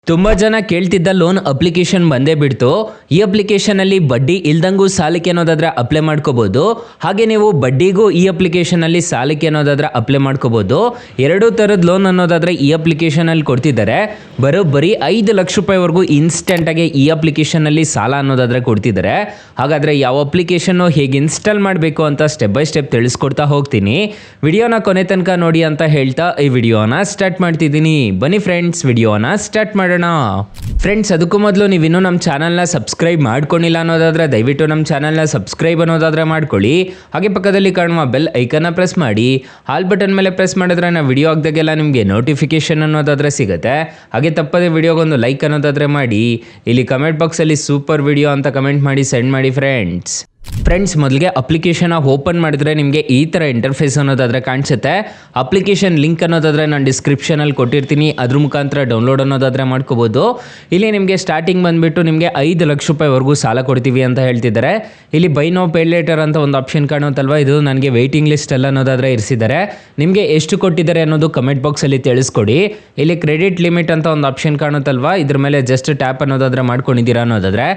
ತುಂಬ ಜನ ಕೇಳ್ತಿದ್ದ loan application ಬಂದೇ ಬಿಡ್ತು. ಈ ಅಪ್ಲಿಕೇಶನಲ್ಲಿ ಬಡ್ಡಿ ಇಲ್ದಂಗೂ ಸಾಲಕ್ಕೆ ಅನ್ನೋದಾದ್ರೆ ಅಪ್ಲೈ ಮಾಡ್ಕೋಬಹುದು. ಹಾಗೆ ನೀವು ಬಡ್ಡಿಗೂ ಈ ಅಪ್ಲಿಕೇಶನಲ್ಲಿ ಸಾಲಕ್ಕೆ ಅನ್ನೋದಾದ್ರೆ ಅಪ್ಲೈ ಮಾಡ್ಕೋಬಹುದು. ಎರಡೂ ಥರದ ಲೋನ್ ಅನ್ನೋದಾದ್ರೆ ಈ ಅಪ್ಲಿಕೇಶನಲ್ಲಿ ಕೊಡ್ತಿದ್ದಾರೆ. ಬರೋಬ್ಬರಿ 5 ಲಕ್ಷ ರೂಪಾಯಿವರೆಗೂ ಇನ್ಸ್ಟೆಂಟಾಗಿ ಈ ಅಪ್ಲಿಕೇಶನಲ್ಲಿ ಸಾಲ ಅನ್ನೋದಾದ್ರೆ ಕೊಡ್ತಿದ್ದಾರೆ. ಹಾಗಾದರೆ ಯಾವ ಅಪ್ಲಿಕೇಶನ್ನು ಹೇಗೆ ಇನ್ಸ್ಟಾಲ್ ಮಾಡಬೇಕು ಅಂತ ಸ್ಟೆಪ್ ಬೈ ಸ್ಟೆಪ್ ತಿಳಿಸ್ಕೊಡ್ತಾ ಹೋಗ್ತೀನಿ. ವಿಡಿಯೋನ ಕೊನೆ ತನಕ ನೋಡಿ ಅಂತ ಹೇಳ್ತಾ ಈ ವಿಡಿಯೋನ ಸ್ಟಾರ್ಟ್ ಮಾಡ್ತಿದ್ದೀನಿ. ಬನ್ನಿ ಫ್ರೆಂಡ್ಸ್, ವಿಡಿಯೋನ ಸ್ಟಾರ್ಟ್ ಮಾಡೋಣ. ಫ್ರೆಂಡ್ಸ್, ಅದಕ್ಕೂ ಮೊದಲು ನೀವು ಇನ್ನೂ ನಮ್ಮ ಚಾನಲ್ನ ಸಬ್ಸ್ಕ್ರೈಬ್ ಮಾಡ್ಕೊಂಡಿಲ್ಲ ಅನ್ನೋದಾದ್ರೆ ದಯವಿಟ್ಟು ನಮ್ಮ ಚಾನಲ್ನ ಸಬ್ಸ್ಕ್ರೈಬ್ ಅನ್ನೋದಾದ್ರೆ ಮಾಡ್ಕೊಳ್ಳಿ. ಹಾಗೆ ಪಕ್ಕದಲ್ಲಿ ಕಾಣುವ ಬೆಲ್ ಐಕನ್ನ ಪ್ರೆಸ್ ಮಾಡಿ. ಆಲ್ ಬಟನ್ ಮೇಲೆ ಪ್ರೆಸ್ ಮಾಡಿದ್ರೆ ನಾವು ವಿಡಿಯೋ ಹಾಕಿದಾಗೆಲ್ಲ ನಿಮಗೆ ನೋಟಿಫಿಕೇಶನ್ ಅನ್ನೋದಾದ್ರೆ ಸಿಗುತ್ತೆ. ಹಾಗೆ ತಪ್ಪದೆ ವಿಡಿಯೋಗೊಂದು ಲೈಕ್ ಅನ್ನೋದಾದ್ರೆ ಮಾಡಿ. ಇಲ್ಲಿ ಕಮೆಂಟ್ ಬಾಕ್ಸಲ್ಲಿ ಸೂಪರ್ ವಿಡಿಯೋ ಅಂತ ಕಮೆಂಟ್ ಮಾಡಿ ಸೆಂಡ್ ಮಾಡಿ ಫ್ರೆಂಡ್ಸ್. ಮೊದಲಿಗೆ ಅಪ್ಲಿಕೇಶನ್ ಓಪನ್ ಮಾಡಿದ್ರೆ ನಿಮಗೆ ಈ ಥರ ಇಂಟರ್ಫೇಸ್ ಅನ್ನೋದಾದ್ರೆ ಕಾಣಿಸುತ್ತೆ. ಅಪ್ಲಿಕೇಶನ್ ಲಿಂಕ್ ಅನ್ನೋದಾದ್ರೆ ನಾನು ಡಿಸ್ಕ್ರಿಪ್ಷನಲ್ಲಿ ಕೊಟ್ಟಿರ್ತೀನಿ, ಅದ್ರ ಮುಖಾಂತರ ಡೌನ್ಲೋಡ್ ಅನ್ನೋದಾದ್ರೆ ಮಾಡ್ಕೋಬೋದು. ಇಲ್ಲಿ ನಿಮಗೆ ಸ್ಟಾರ್ಟಿಂಗ್ ಬಂದುಬಿಟ್ಟು ನಿಮಗೆ 5 ಲಕ್ಷ ರೂಪಾಯಿವರೆಗೂ ಸಾಲ ಕೊಡ್ತೀವಿ ಅಂತ ಹೇಳ್ತಿದ್ದಾರೆ. ಇಲ್ಲಿ ಬೈ ನೋ ಪೇ ಲೇಟರ್ ಅಂತ ಒಂದು ಆಪ್ಷನ್ ಕಾಣುತ್ತಲ್ವ, ಇದು ನನಗೆ ವೆಯ್ಟಿಂಗ್ ಲಿಸ್ಟ್ ಎಲ್ಲ ಅನ್ನೋದಾದ್ರೆ ಇರಿಸಿದ್ದಾರೆ. ನಿಮಗೆ ಎಷ್ಟು ಕೊಟ್ಟಿದ್ದಾರೆ ಅನ್ನೋದು ಕಮೆಂಟ್ ಬಾಕ್ಸಲ್ಲಿ ತಿಳಿಸ್ಕೊಡಿ. ಇಲ್ಲಿ ಕ್ರೆಡಿಟ್ ಲಿಮಿಟ್ ಅಂತ ಒಂದು ಆಪ್ಷನ್ ಕಾಣುತ್ತಲ್ವ, ಇದ್ರ ಮೇಲೆ ಜಸ್ಟ್ ಟ್ಯಾಪ್ ಅನ್ನೋದಾದ್ರೆ ಮಾಡ್ಕೊಂಡಿದ್ದೀರಾ ಅನ್ನೋದಾದ್ರೆ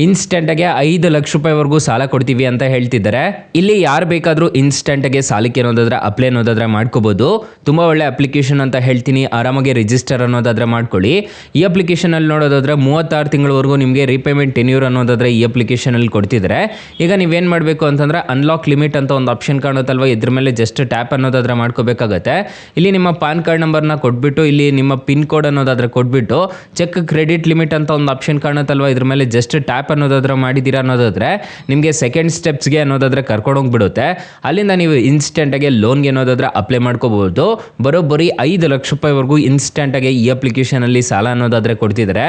ಇನ್ಸ್ಟೆಂಟಾಗಿ 5 ಲಕ್ಷ ರೂಪಾಯಿವರೆಗೂ ಸಾಲ ಕೊಡ್ತೀವಿ ಅಂತ ಹೇಳ್ತಿದ್ದಾರೆ. ಇಲ್ಲಿ ಯಾರು ಬೇಕಾದರೂ ಇನ್ಸ್ಟೆಂಟಾಗಿ ಸಾಲಕ್ಕೆ ಅನ್ನೋದಾದ್ರೆ ಅಪ್ಲೈ ಅನ್ನೋದಾದ್ರೆ ಮಾಡ್ಕೋಬಹುದು. ತುಂಬ ಒಳ್ಳೆ ಅಪ್ಲಿಕೇಶನ್ ಅಂತ ಹೇಳ್ತೀನಿ. ಆರಾಮಾಗಿ ರಿಜಿಸ್ಟರ್ ಅನ್ನೋದಾದ್ರೆ ಮಾಡ್ಕೊಳ್ಳಿ. ಈ ಅಪ್ಲಿಕೇಶನಲ್ಲಿ ನೋಡೋದಾದ್ರೆ 36 ತಿಂಗಳವರೆಗೂ ನಿಮಗೆ ರೀಪೇಮೆಂಟ್ ಟೆನ್ಯೂರ್ ಅನ್ನೋದಾದ್ರೆ ಈ ಅಪ್ಲಿಕೇಶನಲ್ಲಿ ಕೊಡ್ತಿದ್ದಾರೆ. ಈಗ ನೀವೇನು ಮಾಡಬೇಕು ಅಂತಂದ್ರೆ ಅನ್ಲಾಕ್ ಲಿಮಿಟ್ ಅಂತ ಒಂದು ಆಪ್ಷನ್ ಕಾಣುತ್ತಲ್ವ, ಇದ್ರ ಮೇಲೆ ಜಸ್ಟ್ ಟ್ಯಾಪ್ ಅನ್ನೋದಾದ್ರೆ ಮಾಡ್ಕೋಬೇಕಾಗತ್ತೆ. ಇಲ್ಲಿ ನಿಮ್ಮ ಪಾನ್ ಕಾರ್ಡ್ ನಂಬರ್ನ ಕೊಟ್ಬಿಟ್ಟು ಇಲ್ಲಿ ನಿಮ್ಮ ಪಿನ್ ಕೋಡ್ ಅನ್ನೋದಾದ್ರೆ ಕೊಟ್ಬಿಟ್ಟು ಚೆಕ್ ಕ್ರೆಡಿಟ್ ಲಿಮಿಟ್ ಅಂತ ಒಂದು ಆಪ್ಷನ್ ಕಾಣುತ್ತಲ್ವ, ಇದ್ರ ಮೇಲೆ ಜಸ್ಟ್ ಟ್ಯಾಪ್ ಅನ್ನೋದಾದ್ರೆ ಮಾಡಿದ್ದೀರಾ ಅನ್ನೋದಾದ್ರೆ ನಿಮಗೆ ಸೆಕೆಂಡ್ ಸ್ಟೆಪ್ಸ್ಗೆ ಅನ್ನೋದಾದ್ರೆ ಕರ್ಕೊಂಡೋಗ್ಬಿಡುತ್ತೆ. ಅಲ್ಲಿಂದ ನೀವು ಇನ್ಸ್ಟೆಂಟಾಗಿ ಲೋನ್ಗೆ ಅನ್ನೋದಾದ್ರೆ ಅಪ್ಲೈ ಮಾಡ್ಕೋಬಹುದು. ಬರೋಬ್ಬರಿ 5 ಲಕ್ಷ ರೂಪಾಯಿವರೆಗೂ ಇನ್ಸ್ಟೆಂಟಾಗಿ ಈ ಅಪ್ಲಿಕೇಶನಲ್ಲಿ ಸಾಲ ಅನ್ನೋದಾದ್ರೆ ಕೊಡ್ತಿದ್ದಾರೆ.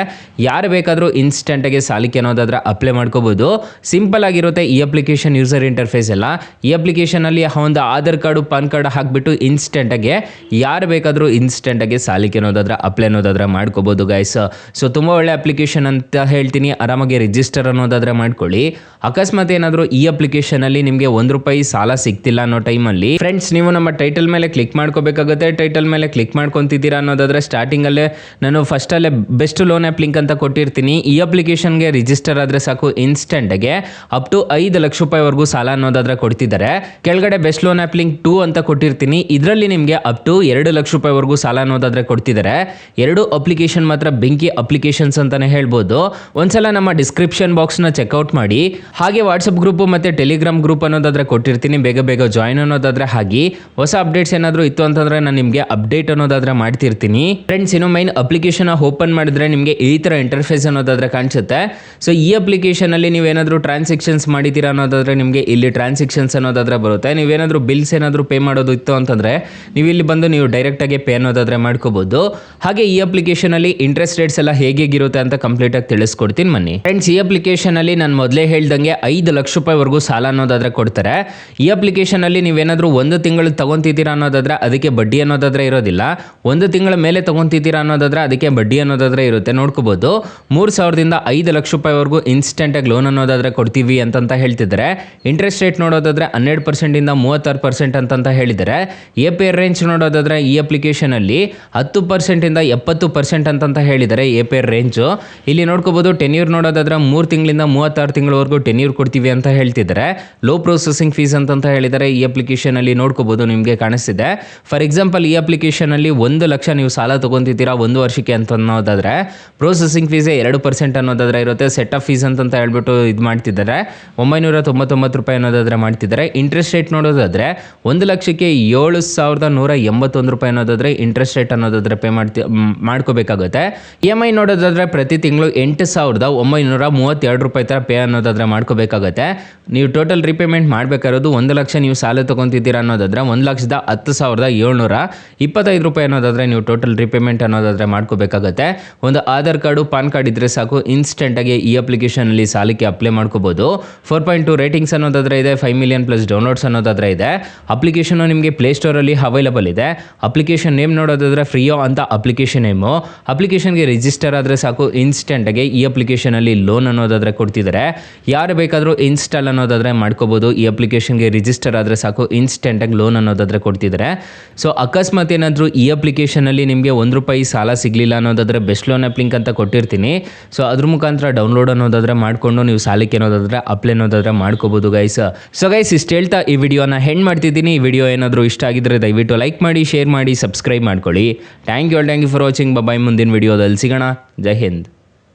ಯಾರು ಬೇಕಾದರೂ ಇನ್ಸ್ಟೆಂಟಾಗಿ ಸಾಲಕ್ಕೆ ಅನ್ನೋದಾದ್ರೆ ಅಪ್ಲೈ ಮಾಡ್ಕೋಬಹುದು. ಸಿಂಪಲ್ ಆಗಿರುತ್ತೆ ಈ ಅಪ್ಲಿಕೇಶನ್ ಯೂಸರ್ ಇಂಟರ್ಫೇಸ್ ಎಲ್ಲ. ಈ ಅಪ್ಲಿಕೇಶನಲ್ಲಿ ಒಂದು ಆಧಾರ್ ಕಾರ್ಡು ಪಾನ್ ಕಾರ್ಡ್ ಹಾಕ್ಬಿಟ್ಟು ಇನ್ಸ್ಟೆಂಟಾಗಿ ಯಾರು ಬೇಕಾದರೂ ಇನ್ಸ್ಟೆಂಟಾಗಿ ಸಾಲಕ್ಕೆ ಅನ್ನೋದಾದ್ರೆ ಅಪ್ಲೈ ಅನ್ನೋದಾದ್ರೆ ಮಾಡ್ಕೋಬಹುದು ಗೈಸ್. ಸೊ ತುಂಬ ಒಳ್ಳೆ ಅಪ್ಲಿಕೇಶನ್ ಅಂತ ಹೇಳ್ತೀನಿ. ಆರಾಮಾಗಿ ರಿಜಿಸ್ಟರ್ ಅನ್ನೋದಾದ್ರೆ ಮಾಡ್ಕೊಳ್ಳಿ. ಅಕಸ್ಮಾತ್ ಏನಾದರೂ ಈ ಅಪ್ಲಿಕೇಶನ್ ಅಲ್ಲಿ ನಿಮಗೆ ₹1 ಸಾಲ ಸಿಗ್ತಿಲ್ಲ ಅನ್ನೋ ಟೈಮಲ್ಲಿ ಫ್ರೆಂಡ್ಸ್, ನೀವು ನಮ್ಮ ಟೈಟಲ್ ಮೇಲೆ ಕ್ಲಿಕ್ ಮಾಡ್ಕೋಬೇಕಾಗುತ್ತೆ. ಟೈಟಲ್ ಮೇಲೆ ಕ್ಲಿಕ್ ಮಾಡ್ಕೊಂತಿದ್ದೀರಾ ಅನ್ನೋದಾದ್ರೆ ಸ್ಟಾರ್ಟಿಂಗ್ ಅಲ್ಲೇ ನಾನು ಫಸ್ಟ್ ಅಲ್ಲೇ ಬೆಸ್ಟ್ ಲೋನ್ ಆ್ಯಪ್ ಲಿಂಕ್ ಅಂತ ಕೊಟ್ಟಿರ್ತೀನಿ. ಈ ಅಪ್ಲಿಕೇಶನ್ಗೆ ರಿಜಿಸ್ಟರ್ ಆದ್ರೆ ಸಾಕು, ಇನ್ಸ್ಟೆಂಟ್ಗೆ ಅಪ್ ಟು 5 ಲಕ್ಷ ರೂಪಾಯಿವರೆಗೂ ಸಾಲ ಅನ್ನೋದಾದ್ರೆ ಕೊಡ್ತಿದ್ದಾರೆ. ಕೆಳಗಡೆ ಬೆಸ್ಟ್ ಲೋನ್ ಆ್ಯಪ್ ಲಿಂಕ್ 2 ಅಂತ ಕೊಟ್ಟಿರ್ತೀನಿ. ಇದರಲ್ಲಿ ನಿಮಗೆ ಅಪ್ ಟು 2 ಲಕ್ಷ ರೂಪಾಯಿವರೆಗೂ ಸಾಲ ಅನ್ನೋದಾದ್ರೆ ಕೊಡ್ತಿದ್ದಾರೆ. ಎರಡು ಅಪ್ಲಿಕೇಶನ್ ಮಾತ್ರ ಬೆಂಕಿ ಅಪ್ಲಿಕೇಶನ್ಸ್ ಅಂತಾನೆ ಹೇಳ್ಬೋದು. ಒಂದ್ಸಲ ನಮ್ಮ ಡಿಸ್ಕ್ರಿಪ್ಷನ್ ಬಾಕ್ಸ್ನ ಚೆಕ್ಔಟ್ ಮಾಡಿ. ಹಾಗೆ ವಾಟ್ಸಪ್ ಗ್ರೂಪ್ ಮತ್ತೆ ಟೆಲಿಗ್ರಾಮ್ ಗ್ರೂಪ್ ಅನ್ನೋದಾದ್ರೆ ಕೊಟ್ಟಿರ್ತೀನಿ, ಬೇಗ ಜಾಯಿನ್ ಅನ್ನೋದಾದ್ರೆ ಹಾಗೆ ಹೊಸ ಅಪ್ಡೇಟ್ಸ್ ಏನಾದರೂ ಇತ್ತು ಅಂತಂದ್ರೆ ನಾನು ನಿಮಗೆ ಅಪ್ಡೇಟ್ ಅನ್ನೋದಾದ್ರೆ ಮಾಡ್ತಿರ್ತೀನಿ. ಫ್ರೆಂಡ್ಸ್, ಇನ್ನು ಮೈನ್ ಅಪ್ಲಿಕೇಶನ್ ಓಪನ್ ಮಾಡಿದ್ರೆ ನಿಮಗೆ ಈ ಥರ ಇಂಟರ್ಫೇಸ್ ಅನ್ನೋದಾದ್ರೆ ಕಾಣಿಸುತ್ತೆ. ಸೊ ಈ ಅಪ್ಲಿಕೇಶನ್ ಅಲ್ಲಿ ನೀವೇನಾದರೂ ಟ್ರಾನ್ಸಾಕ್ಷನ್ಸ್ ಮಾಡಿದ್ದೀರಾ ಅನ್ನೋದಾದ್ರೆ ನಿಮಗೆ ಇಲ್ಲಿ ಟ್ರಾನ್ಸಾಕ್ಷನ್ಸ್ ಅನ್ನೋದಾದ್ರೆ ಬರುತ್ತೆ. ನೀವೇನಾದರೂ ಬಿಲ್ಸ್ ಏನಾದರೂ ಪೇ ಮಾಡೋದು ಇತ್ತು ಅಂತಂದ್ರೆ ನೀವು ಇಲ್ಲಿ ಬಂದು ನೀವು ಡೈರೆಕ್ಟ್ ಆಗಿ ಪೇ ಅನ್ನೋದಾದ್ರೆ ಮಾಡ್ಕೋಬಹುದು. ಹಾಗೆ ಈ ಅಪ್ಲಿಕೇಶನ್ ಅಲ್ಲಿ ಇಂಟ್ರೆಸ್ಟ್ ರೇಟ್ಸ್ ಎಲ್ಲ ಹೇಗಿರುತ್ತೆ ಅಂತ ಕಂಪ್ಲೀಟ್ ಆಗಿ ತಿಳಿಸ್ಕೊಡ್ತೀನಿ ಬನ್ನಿ. ಫ್ರೆಂಡ್ಸ್, ಈ ಅಪ್ಲಿಕೇಶನ್ ಅಲ್ಲಿ ನಾನು ಮೊದಲೇ ಹೇಳ್ದಂಗೆ 5 ಲಕ್ಷ ರೂಪಾಯಿವರೆಗೂ ಸಾಲ ಅನ್ನೋದಾದ್ರೆ ಕೊಡ್ತಾರೆ. ಈ ಅಪ್ಲಿಕೇಶನ್ ಅಲ್ಲಿ ನೀವೇನಾದರೂ 1 ತಿಂಗಳು ತಗೊಂತಿದ್ದೀರಾ ಅನ್ನೋದಾದ್ರೆ ಅದಕ್ಕೆ ಬಡ್ಡಿ ಅನ್ನೋದಾದ್ರೆ ಇರೋದಿಲ್ಲ. 1 ತಿಂಗಳ ಮೇಲೆ ತಗೊಂತಿದ್ದೀರಾ ಅನ್ನೋದಾದ್ರೆ ಅದಕ್ಕೆ ಬಡ್ಡಿ ಅನ್ನೋದಾದ್ರೆ ಇರುತ್ತೆ. ನೋಡ್ಕೋಬಹುದು. 3,000ದಿಂದ 5 ಲಕ್ಷ ರೂಪಾಯಿವರೆಗೂ ಇನ್ಸ್ಟೆಂಟ್ ಆಗಿ ಲೋನ್ ಅನ್ನೋದಾದ್ರೆ ಕೊಡ್ತೀವಿ ಅಂತ ಹೇಳ್ತಿದ್ದಾರೆ. ಇಂಟ್ರೆಸ್ಟ್ ರೇಟ್ ನೋಡೋದಾದ್ರೆ 12% ಇಂದ 36% ಅಂತ ಹೇಳಿದ್ದಾರೆ. APR ರೇಂಜ್ ನೋಡೋದಾದ್ರೆ ಈ ಅಪ್ಲಿಕೇಶನ್ ಅಲ್ಲಿ 10% ಇಂದ 70% ಅಂತ ಹೇಳಿದ್ದಾರೆ APR ರೇಂಜ್. ಇಲ್ಲಿ ನೋಡ್ಕೋಬಹುದು. ಟೆನ್ಯೂರ್ ನೋಡೋದಾದ್ರೆ 3 ತಿಂಗಳಿಂದ 36 ತಿಂಗಳವರೆಗೂ ಟೆನ್ಯೂರ್ ಕೊಡ್ತೀವಿ ಅಂತ ಹೇಳ್ತಿದ್ದಾರೆ. ಲೋ ಪ್ರೊಸೆಸಿಂಗ್ ಫೀಸ್ ಅಂತ ಹೇಳಿದ್ದಾರೆ. ಈ ಅಪ್ಲಿಕೇಶನ್ ಅಲ್ಲಿ ನೋಡ್ಕೋಬಹುದು, ನಿಮಗೆ ಕಾಣಿಸ್ತಿದೆ. ಫಾರ್ ಎಕ್ಸಾಂಪಲ್, ಈ ಅಪ್ಲಿಕೇಶನ್ ಅಲ್ಲಿ 1 ಲಕ್ಷ ನೀವು ಸಾಲ ತಗೊಂತಿದ್ದೀರಾ 1 ವರ್ಷಕ್ಕೆ ಅಂತ ಅನ್ನೋದಾದ್ರೆ ಪ್ರೊಸೆಸಿಂಗ್ ಫೀಸ್ 2% ಅನ್ನೋದಾದ್ರೆ ಇರುತ್ತೆ. ಸೆಟ್ ಆಫ್ ಫೀಸ್ ಅಂತ ಹೇಳ್ಬಿಟ್ಟು ಇದು ಮಾಡ್ತಿದ್ದಾರೆ. ₹999 ಅನ್ನೋದಾದ್ರೆ ಮಾಡ್ತಿದ್ದಾರೆ. ಇಂಟ್ರೆಸ್ಟ್ ರೇಟ್ ನೋಡೋದಾದ್ರೆ 1 ಲಕ್ಷಕ್ಕೆ ₹7,181 ಅನ್ನೋದಾದ್ರೆ ಇಂಟ್ರೆಸ್ಟ್ ರೇಟ್ ಅನ್ನೋದಾದ್ರೆ ಪೇ ಮಾಡ್ಕೋಬೇಕಾಗುತ್ತೆ. EMI ನೋಡೋದಾದ್ರೆ ಪ್ರತಿ ತಿಂಗಳು ₹8,932 ತರ ಪೇ ಅನ್ನೋದಾದ್ರೆ ಮಾಡ್ಕೋಬೇಕಾಗುತ್ತೆ. ನೀವು ಟೋಟಲ್ ರಿಪೇಮೆಂಟ್ ಮಾಡಬೇಕಾಗಿರೋದು 1 ಲಕ್ಷ ನೀವು ಸಾಲ ತಗೊಂತಿದ್ದೀರಾ ಅನ್ನೋದಾದ್ರೆ ₹1,10,725 ಅನ್ನೋದಾದ್ರೆ ನೀವು ಟೋಟಲ್ ರಿಪೇಮೆಂಟ್ ಅನ್ನೋದಾದ್ರೆ ಮಾಡ್ಕೋಬೇಕಾಗುತ್ತೆ. ಒಂದು ಆಧಾರ್ ಕಾರ್ಡು ಪಾನ್ ಕಾರ್ಡ್ ಇದ್ರೆ ಸಾಕು, ಇನ್ಸ್ಟೆಂಟ್ ಆಗಿ ಈ ಅಪ್ಲಿಕೇಶನ್ ಅಲ್ಲಿ ಸಾಲಕ್ಕೆ ಅಪ್ಲೈ ಮಾಡ್ಕೋಬಹುದು. 4.2 ರೇಟಿಂಗ್ಸ್ ಅನ್ನೋದಾದ್ರೆ ಇದೆ. 5 ಮಿಲಿಯನ್ ಪ್ಲಸ್ ಡೌನ್ಲೋಡ್ಸ್ ಅನ್ನೋದಾದ್ರೆ ಇದೆ. ಅಪ್ಲಿಕೇಶನ್ ನಿಮಗೆ ಪ್ಲೇ ಸ್ಟೋರ್ ಅಲ್ಲಿ ಅವೈಲಬಲ್ ಇದೆ. ಅಪ್ಲಿಕೇಶನ್ ನೇಮ್ ನೋಡೋದಾದ್ರೆ ಫ್ರೀಯೋ ಅಂತ ಅಪ್ಲಿಕೇಶನ್ ನೇಮು. ಅಪ್ಲಿಕೇಶನ್ಗೆ ರಿಜಿಸ್ಟರ್ ಆದ್ರೆ ಸಾಕು, ಇನ್ಸ್ಟೆಂಟ್ ಆಗಿ ಈ ಅಪ್ಲಿಕೇಶನ್ ಅಲ್ಲಿ ಲೋನ್ ಅನ್ನೋದಾದರೆ ಕೊಡ್ತಿದ್ದಾರೆ. ಯಾರು ಬೇಕಾದರೂ ಇನ್ಸ್ಟಾಲ್ ಅನ್ನೋದಾದರೆ ಮಾಡ್ಕೋಬೋದು. ಈ ಅಪ್ಲಿಕೇಶನ್ಗೆ ರಿಜಿಸ್ಟರ್ ಆದರೆ ಸಾಕು, ಇನ್ಸ್ಟೆಂಟಾಗಿ ಲೋನ್ ಅನ್ನೋದಾದರೆ ಕೊಡ್ತಿದ್ದಾರೆ. ಸೊ ಅಕಸ್ಮಾತ್ ಏನಾದರೂ ಈ ಅಪ್ಲಿಕೇಶನಲ್ಲಿ ನಿಮಗೆ ₹1 ಸಾಲ ಸಿಗಲಿಲ್ಲ ಅನ್ನೋದಾದರೆ ಬೆಸ್ಟ್ ಲೋನ್ ಆ್ಯಪ್ ಲಿಂಕ್ ಅಂತ ಕೊಟ್ಟಿರ್ತೀನಿ. ಸೊ ಅದ್ರ ಮುಖಾಂತರ ಡೌನ್ಲೋಡ್ ಅನ್ನೋದಾದರೆ ಮಾಡಿಕೊಂಡು ನೀವು ಸಾಲಕ್ಕೆ ಅನ್ನೋದಾದರೆ ಅಪ್ಲೈ ಅನ್ನೋದಾದರೆ ಮಾಡ್ಕೋಬೋದು ಗೈಸ್. ಸೊ ಗೈಸ್ ಇಷ್ಟು ಹೇಳ್ತಾ ಈ ವಿಡಿಯೋನ ಹೆಂಡ್ ಮಾಡ್ತಿದ್ದೀನಿ. ಈ ವಿಡಿಯೋ ಏನಾದರೂ ಇಷ್ಟ ಆಗಿದ್ರೆ ದಯವಿಟ್ಟು ಲೈಕ್ ಮಾಡಿ, ಶೇರ್ ಮಾಡಿ, ಸಬ್ಸ್ಕ್ರೈಬ್ ಮಾಡ್ಕೊಳ್ಳಿ. Thank you for watching. Bye. ಮುಂದಿನ ವಿಡಿಯೋದಲ್ಲಿ ಸಿಗೋಣ. ಜೈ ಹಿಂದ್.